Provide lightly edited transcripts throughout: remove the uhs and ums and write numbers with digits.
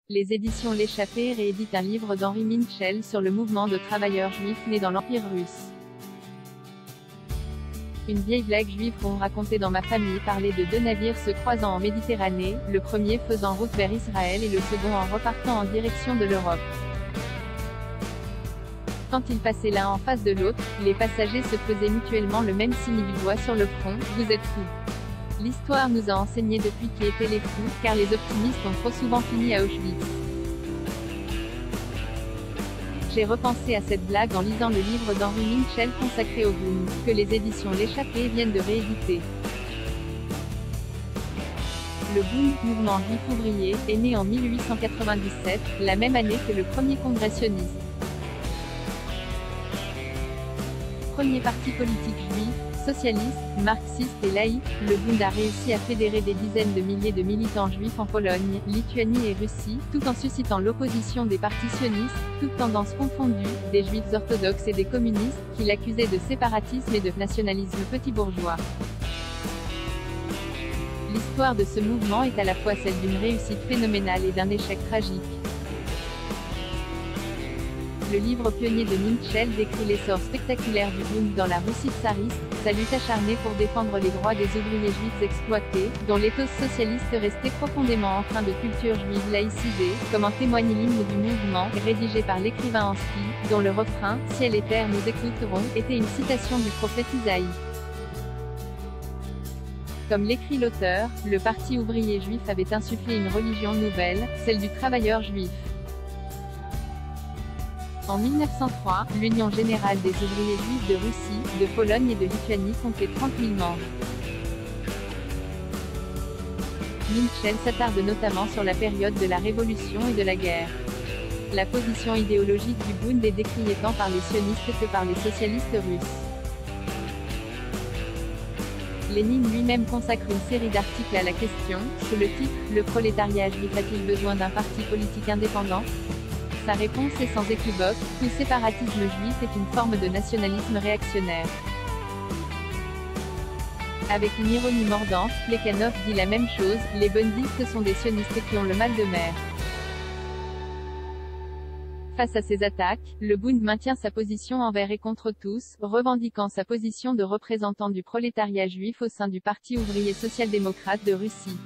Les éditions L'Échappée rééditent un livre d'Henri Minchel sur le mouvement de travailleurs juifs nés dans l'Empire russe. Une vieille blague juive qu'on racontait dans ma famille parlait de deux navires se croisant en Méditerranée, le premier faisant route vers Israël et le second en repartant en direction de l'Europe. Quand ils passaient l'un en face de l'autre, les passagers se faisaient mutuellement le même signe du doigt sur le front, « Vous êtes fous ». L'histoire nous a enseigné depuis qui étaient les fous, car les optimistes ont trop souvent fini à Auschwitz. J'ai repensé à cette blague en lisant le livre d'Henri Minchel consacré au Bund, que les éditions L'Échappée viennent de rééditer. Le Bund, mouvement juif ouvrier, est né en 1897, la même année que le premier congrès sioniste. Premier parti politique juif, socialiste, marxiste et laïque, le Bund a réussi à fédérer des dizaines de milliers de militants juifs en Pologne, Lituanie et Russie, tout en suscitant l'opposition des partis sionistes, toutes tendances confondues, des juifs orthodoxes et des communistes, qui l'accusaient de séparatisme et de nationalisme petit-bourgeois. L'histoire de ce mouvement est à la fois celle d'une réussite phénoménale et d'un échec tragique. Le livre pionnier de Minchel décrit l'essor spectaculaire du Bund dans la Russie tsariste, sa lutte acharnée pour défendre les droits des ouvriers juifs exploités, dont l'éthos socialiste restait profondément empreint de culture juive laïcisée, comme en témoigne l'hymne du mouvement, rédigé par l'écrivain Anspi, dont le refrain « Ciel et terre nous écouterons » était une citation du prophète Isaïe. Comme l'écrit l'auteur, le parti ouvrier juif avait insufflé une religion nouvelle, celle du travailleur juif. En 1903, l'Union générale des ouvriers juifs de Russie, de Pologne et de Lituanie comptait 30 000 membres. Minchel s'attarde notamment sur la période de la Révolution et de la guerre. La position idéologique du Bund est décriée tant par les sionistes que par les socialistes russes. Lénine lui-même consacre une série d'articles à la question, sous le titre « Le prolétariat juif a-t-il besoin d'un parti politique indépendant ?» Sa réponse est sans équivoque, tout séparatisme juif est une forme de nationalisme réactionnaire. Avec une ironie mordante, Plekhanov dit la même chose, les bundistes sont des sionistes qui ont le mal de mer. Face à ces attaques, le Bund maintient sa position envers et contre tous, revendiquant sa position de représentant du prolétariat juif au sein du Parti ouvrier social-démocrate de Russie.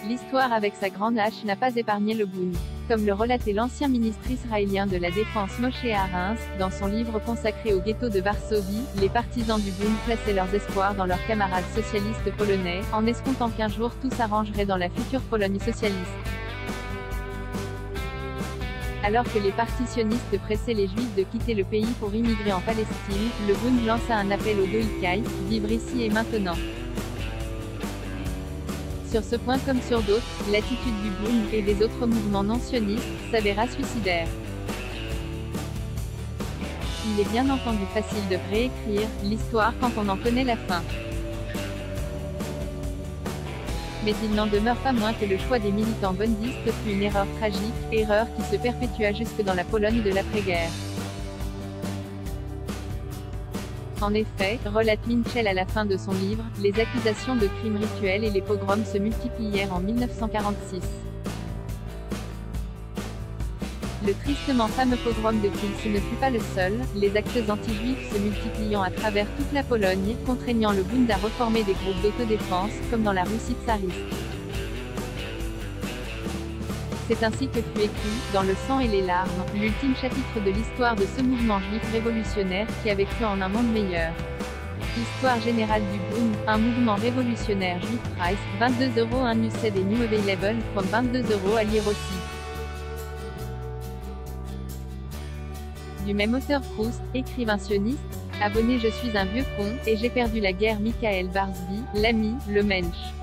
L'histoire avec sa grande hache n'a pas épargné le Bund. Comme le relatait l'ancien ministre israélien de la Défense Moshe Arens, dans son livre consacré au ghetto de Varsovie, les partisans du Bund plaçaient leurs espoirs dans leurs camarades socialistes polonais, en escomptant qu'un jour tout s'arrangerait dans la future Pologne socialiste. Alors que les partis sionistes pressaient les Juifs de quitter le pays pour immigrer en Palestine, le Bund lança un appel au Goïkai, vivre ici et maintenant. Sur ce point comme sur d'autres, l'attitude du Bund et des autres mouvements non sionistes s'avéra suicidaire. Il est bien entendu facile de réécrire l'histoire quand on en connaît la fin. Mais il n'en demeure pas moins que le choix des militants bundistes fut une erreur tragique, erreur qui se perpétua jusque dans la Pologne de l'après-guerre. En effet, relate Minchel à la fin de son livre, les accusations de crimes rituels et les pogroms se multiplièrent en 1946. Le tristement fameux pogrom de Kielce ne fut pas le seul, les actes anti-juifs se multipliant à travers toute la Pologne, contraignant le Bund à reformer des groupes d'autodéfense, comme dans la Russie tsariste. C'est ainsi que fut écrit, dans le sang et les larmes, l'ultime chapitre de l'histoire de ce mouvement juif révolutionnaire qui avait cru en un monde meilleur. Histoire générale du Bund, un mouvement révolutionnaire juif price, 22 € un used et new available, from 22 € à lire aussi. Du même auteur Proust, écrivain sioniste, abonné Je suis un vieux con, et j'ai perdu la guerre Michael Barsby, l'ami, le mensch.